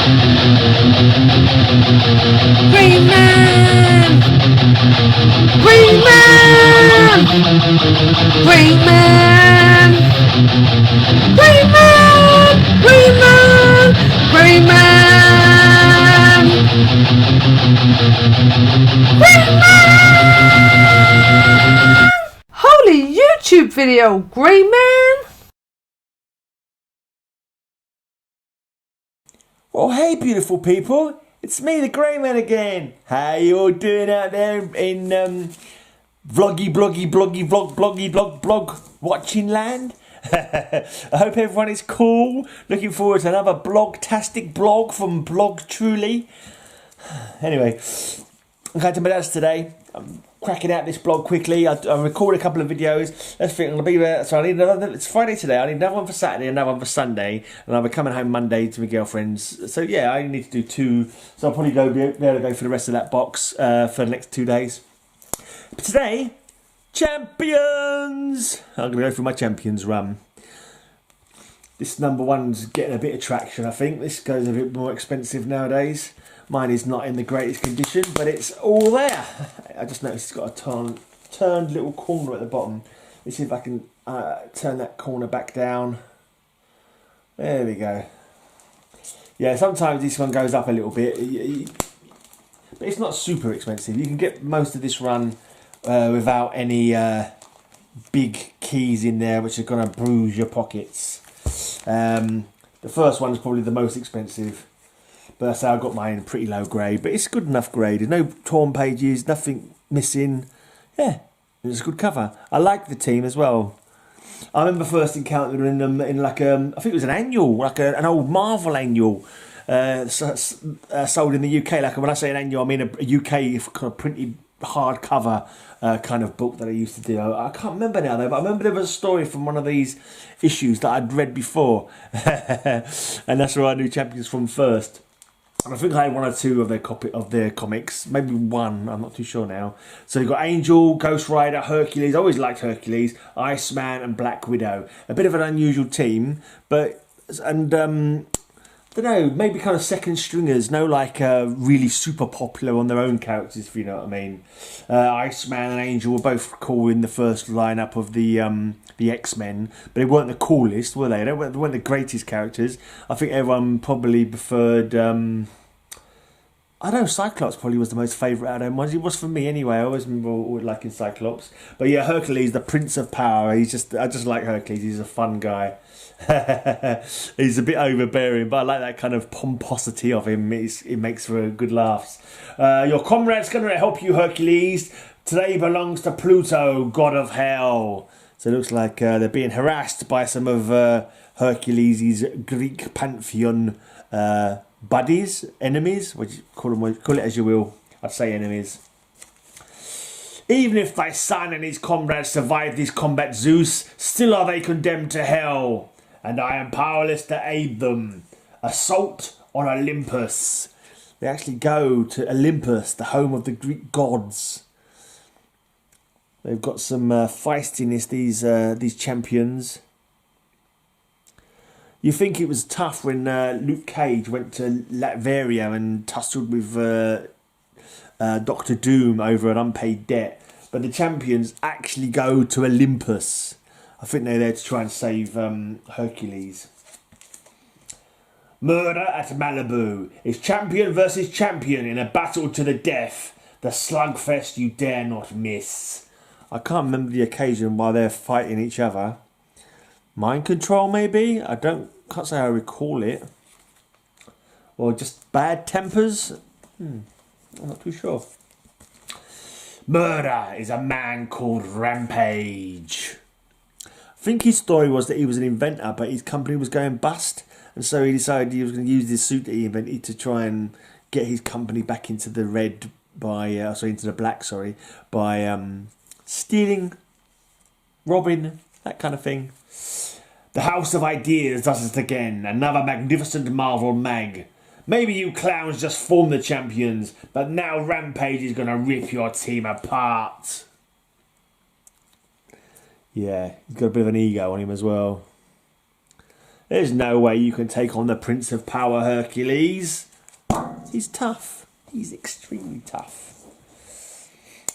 Green Man! Green Man! Green Man! Green Man! Green Man! Green Man! Green Man! Holy YouTube video, Green Man! Oh, hey, beautiful people. It's me, the Grey Man again. How you all doing out there in blog watching land? I hope everyone is cool. Looking forward to another blog-tastic blog from Blog Truly. Anyway, I'm going to my dad's today. I'm cracking out this blog quickly. I recorded a couple of videos. Let's think I'm going to be there. So I need another. It's Friday today. I need another one for Saturday, another one for Sunday, and I'll be coming home Monday to my girlfriend's. So yeah, I need to do 2. So I'll probably be able to go for the rest of that box for the next 2 days. But today, champions. I'm going to go through my champions run. This number one's getting a bit of traction. I think this goes a bit more expensive nowadays. Mine is not in the greatest condition, but it's all there. I just noticed it's got a turned little corner at the bottom. Let's see if I can turn that corner back down. There we go. Yeah, sometimes this one goes up a little bit, but it's not super expensive. You can get most of this run without any big keys in there, which are going to bruise your pockets. The first one is probably the most expensive. But that's how I got mine, pretty low grade. But it's good enough grade. There's no torn pages, nothing missing. Yeah, it's a good cover. I like the team as well. I remember first encountering them in like I think it was an annual, like an old Marvel annual, sold in the UK. Like when I say an annual, I mean a UK kind of printed hardcover kind of book that I used to do. I can't remember now though, but I remember there was a story from one of these issues that I'd read before, and that's where I knew Champions from first. And I think I had 1 or 2 of their comics, maybe 1. I'm not too sure now. So you've got Angel, Ghost Rider, Hercules. I always liked Hercules, Iceman, and Black Widow. A bit of an unusual team, but I don't know, maybe kind of second stringers. No, like really super popular on their own characters, if you know what I mean. Iceman and Angel were both cool in the first lineup of the X-Men, but they weren't the coolest, were they? They weren't the greatest characters. I think everyone probably preferred. I know Cyclops probably was the most favourite out of them ones. It was for me anyway. I always remember liking Cyclops. But yeah, Hercules, the Prince of Power. I just like Hercules. He's a fun guy. He's a bit overbearing, but I like that kind of pomposity of him. It makes for good laughs. Your comrade's going to help you, Hercules. Today belongs to Pluto, god of hell. So it looks like they're being harassed by some of Hercules' Greek pantheon buddies, enemies, which call it as you will. I'd say enemies. Even if thy son and his comrades survive this combat, Zeus, still are they condemned to hell, and I am powerless to aid them. Assault on Olympus. They actually go to Olympus, the home of the Greek gods. They've got some feistiness, these champions. You think it was tough when Luke Cage went to Latveria and tussled with Dr. Doom over an unpaid debt. But the champions actually go to Olympus. I think they're there to try and save Hercules. Murder at Malibu. It's champion versus champion in a battle to the death. The slugfest you dare not miss. I can't remember the occasion while they're fighting each other. Mind control, maybe? Can't say I recall it. Or just bad tempers? I'm not too sure. Murder is a man called Rampage. I think his story was that he was an inventor, but his company was going bust, and so he decided he was going to use this suit that he invented to try and get his company back into the red into the black, by stealing, robbing, that kind of thing. The House of Ideas does it again. Another magnificent Marvel mag. Maybe you clowns just formed the champions, but now Rampage is going to rip your team apart. Yeah, he's got a bit of an ego on him as well. There's no way you can take on the Prince of Power, Hercules. He's tough. He's extremely tough.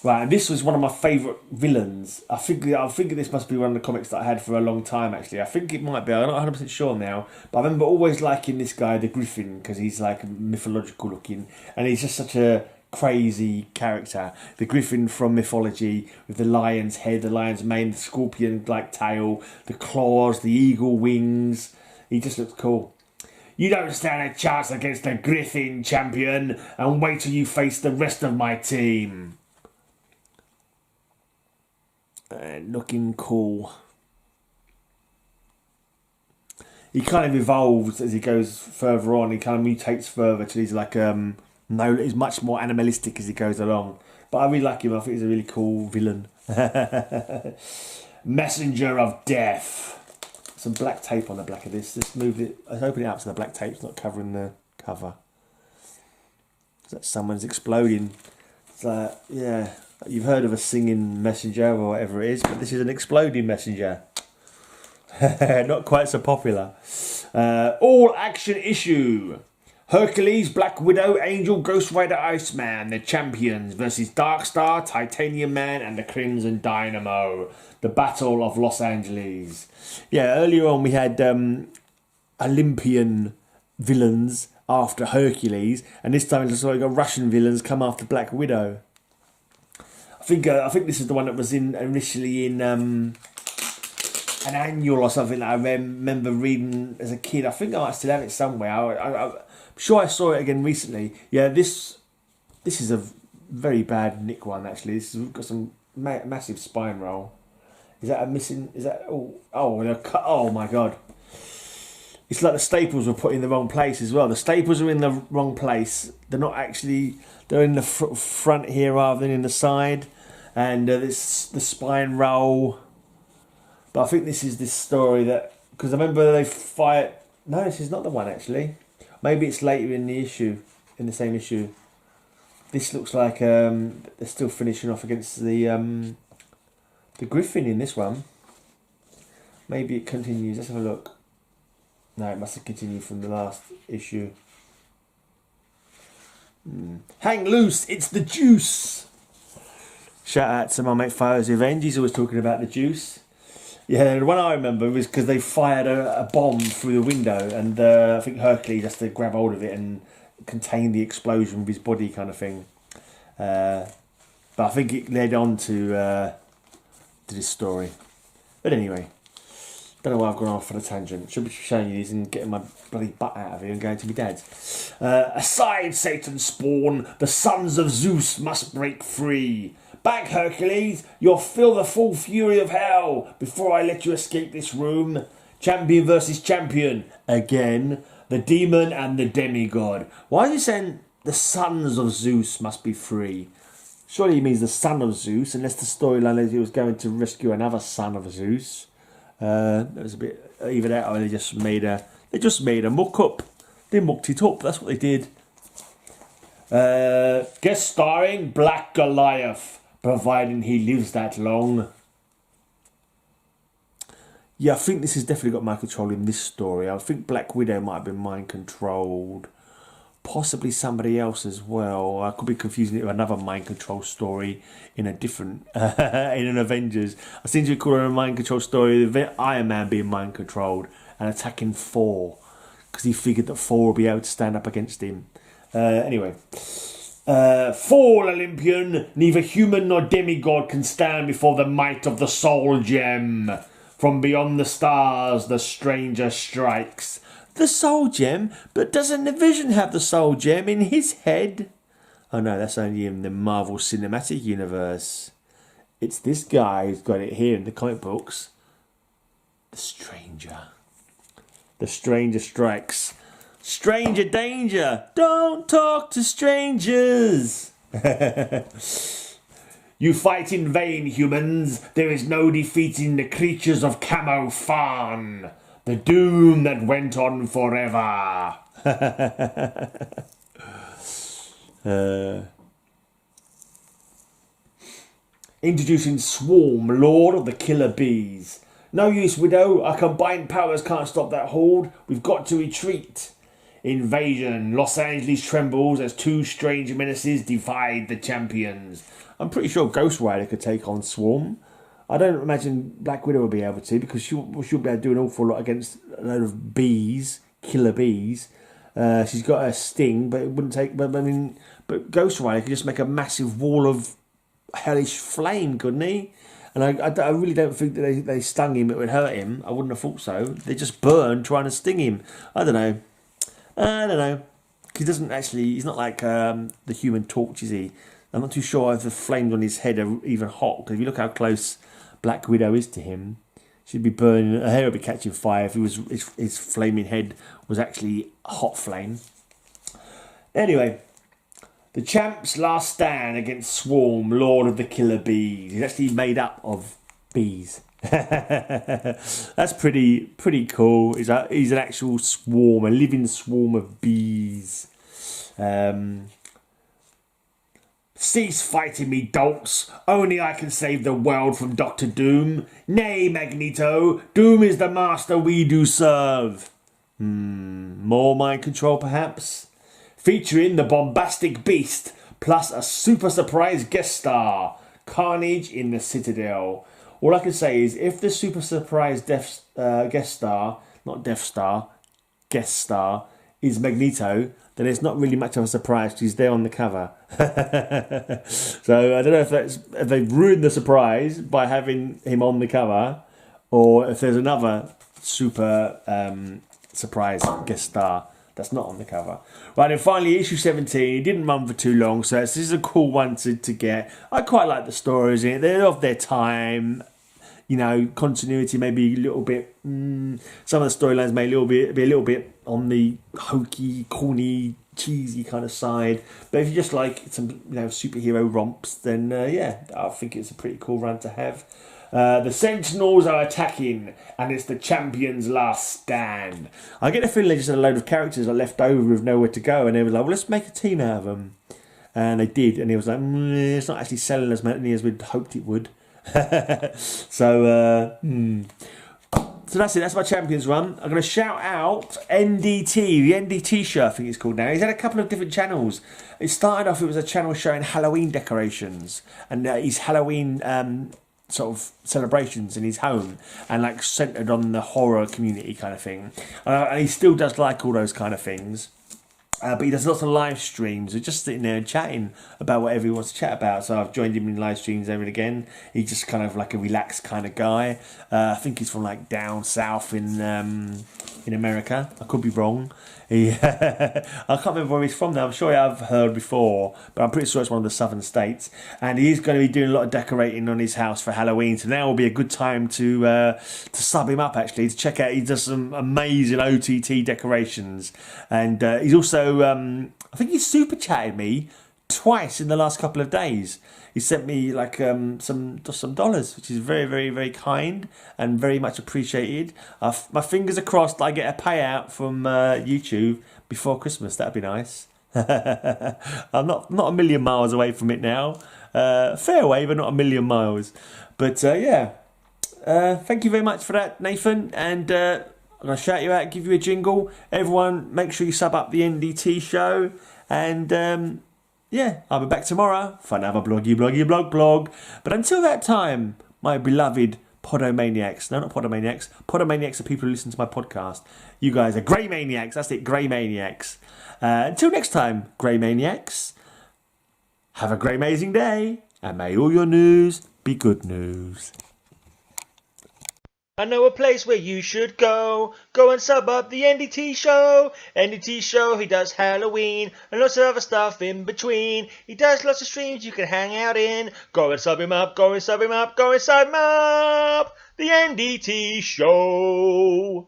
Right, and this was one of my favourite villains. I think this must be one of the comics that I had for a long time, actually. I think it might be. I'm not 100% sure now. But I remember always liking this guy, the Griffin, because he's like mythological looking. And he's just such a crazy character. The Griffin from mythology with the lion's head, the lion's mane, the scorpion-like tail, the claws, the eagle wings. He just looks cool. You don't stand a chance against the Griffin, champion, and wait till you face the rest of my team. Looking cool. He kind of evolves as he goes further on. He kind of mutates further till he's like he's much more animalistic as he goes along. But I really like him. I think he's a really cool villain. Messenger of Death. Some black tape on the back of this. Just move it. I open it up so the black tape's not covering the cover. So that someone's exploding. It's like, yeah. You've heard of a singing messenger or whatever it is, but this is an exploding messenger. Not quite so popular. All action issue. Hercules, Black Widow, Angel, Ghost Rider, Iceman, the champions versus Darkstar, Titanium Man, and the Crimson Dynamo. The Battle of Los Angeles. Yeah, earlier on we had Olympian villains after Hercules, and this time it's like got Russian villains come after Black Widow. I think this is the one that was initially in an annual or something that I remember reading as a kid. I think I might still have it somewhere. I'm sure I saw it again recently. Yeah, this is a very bad Nick one actually. This has got some massive spine roll. Is that a missing? Is that oh my god! It's like the staples were put in the wrong place as well. The staples are in the wrong place. They're not actually. They're in the front here rather than in the side. And the spine roll. But I think this is this story that... Because I remember they fight... No, this is not the one actually. Maybe it's later in the issue. In the same issue. This looks like they're still finishing off against the Griffin in this one. Maybe it continues. Let's have a look. No, it must have continued from the last issue. Hang loose, it's the juice. Shout out to my mate Fire's Revenge. He's always talking about the juice. Yeah, the one I remember was because they fired a bomb through the window, and I think Hercules has to grab hold of it and contain the explosion with his body, kind of thing. But I think it led on to this story. But anyway, don't know why I've gone off on a tangent. Should be showing you these and getting my bloody butt out of here and going to my dad's. Aside, Satan spawn, the sons of Zeus must break free. Back, Hercules, you'll feel the full fury of hell before I let you escape this room. Champion versus champion. Again, the demon and the demigod. Why is he saying the sons of Zeus must be free? Surely he means the son of Zeus, unless the storyline is he was going to rescue another son of Zeus. That was a bit either that or they just made a muck up. They mucked it up. That's what they did. Guest starring Black Goliath, providing he lives that long. Yeah, I think this has definitely got mind control in this story. I think Black Widow might have been mind controlled. Possibly somebody else as well. I could be confusing it with another mind control story in a different in an Avengers. I seem to recall a mind control story of Iron Man being mind controlled and attacking Thor because he figured that Thor would be able to stand up against him. Anyway, fall Olympian, neither human nor demigod can stand before the might of the Soul Gem. From beyond the stars, the stranger strikes. The Soul Gem? But doesn't the Vision have the Soul Gem in his head? Oh no, that's only in the Marvel Cinematic Universe. It's this guy who's got it here in the comic books. The Stranger. The Stranger strikes. Stranger danger! Don't talk to strangers! You fight in vain, humans. There is no defeating the creatures of Camo Farn. The doom that went on forever. Introducing Swarm, Lord of the Killer Bees. No use, Widow. Our combined powers can't stop that horde. We've got to retreat. Invasion. Los Angeles trembles as two strange menaces divide the champions. I'm pretty sure Ghost Rider could take on Swarm. I don't imagine Black Widow will be able to, because she'll be able to do an awful lot against a load of bees, killer bees. She's got a sting, but it wouldn't take. But Ghost Rider could just make a massive wall of hellish flame, couldn't he? And I really don't think that they stung him, it would hurt him. I wouldn't have thought so. They just burned trying to sting him. I don't know. He doesn't actually. He's not like the Human Torch, is he? I'm not too sure if the flames on his head are even hot. Because if you look how close Black Widow is to him, she'd be burning. Her hair would be catching fire if his flaming head was actually a hot flame. Anyway, the champ's last stand against Swarm, Lord of the Killer Bees. He's actually made up of bees. That's pretty cool. He's an actual swarm, a living swarm of bees. Cease fighting me, dolts. Only I can save the world from Dr. Doom. Nay, Magneto, Doom is the master we do serve. More mind control, perhaps? Featuring the bombastic beast, plus a super surprise guest star, Carnage in the Citadel. All I can say is, if the super surprise guest star is Magneto, then it's not really much of a surprise because he's there on the cover. So I don't know if they've ruined the surprise by having him on the cover, or if there's another super surprise guest star that's not on the cover. Right, and finally, issue 17. It didn't run for too long, so this is a cool one to get. I quite like the stories in it. They're of their time. You know, continuity maybe a little bit. Some of the storylines may be a little bit on the hokey, corny, cheesy kind of side. But if you just like some, superhero romps, then I think it's a pretty cool run to have. The Sentinels are attacking, and it's the champion's last stand. I get the feeling they just had a load of characters that left over with nowhere to go, and they were like, well, let's make a team out of them. And they did, and he was like, it's not actually selling as many as we'd hoped it would. So that's it. That's my Champions run. I'm going to shout out N.D.T, the N.D.T show, I think it's called now. He's had a couple of different channels. It started off, it was a channel showing Halloween decorations, and his Halloween sort of celebrations in his home, and like centered on the horror community kind of thing. And he still does like all those kind of things. But he does lots of live streams. We're just sitting there and chatting about whatever he wants to chat about. So I've joined him in live streams every and again. He's just kind of like a relaxed kind of guy. I think he's from like down south in America. I could be wrong. I can't remember where he's from now. I'm sure I've heard before, but I'm pretty sure it's one of the southern states. And he's going to be doing a lot of decorating on his house for Halloween. So now will be a good time to sub him up, actually, to check out. He does some amazing OTT decorations. And he's also, I think he's super chatted me twice in the last couple of days. He sent me like some dollars, which is very, very, very kind and very much appreciated. My fingers are crossed I get a payout from YouTube before Christmas. That'd be nice. I'm not a million miles away from it now. Fair away, but not a million miles. But thank you very much for that, Nathan. And I'm going to shout you out, give you a jingle. Everyone, make sure you sub up the N.D.T show. And I'll be back tomorrow for another blog. But until that time, my beloved Podomaniacs. No, not Podomaniacs. Podomaniacs are people who listen to my podcast. You guys are Grey Maniacs. That's it, Grey Maniacs. Until next time, Grey Maniacs, have a great, amazing day. And may all your news be good news. I know a place where you should go. Go and sub up the N.D.T show. N.D.T show, he does Halloween and lots of other stuff in between. He does lots of streams you can hang out in. Go and sub him up, go and sub him up, go and sub him up. The N.D.T show.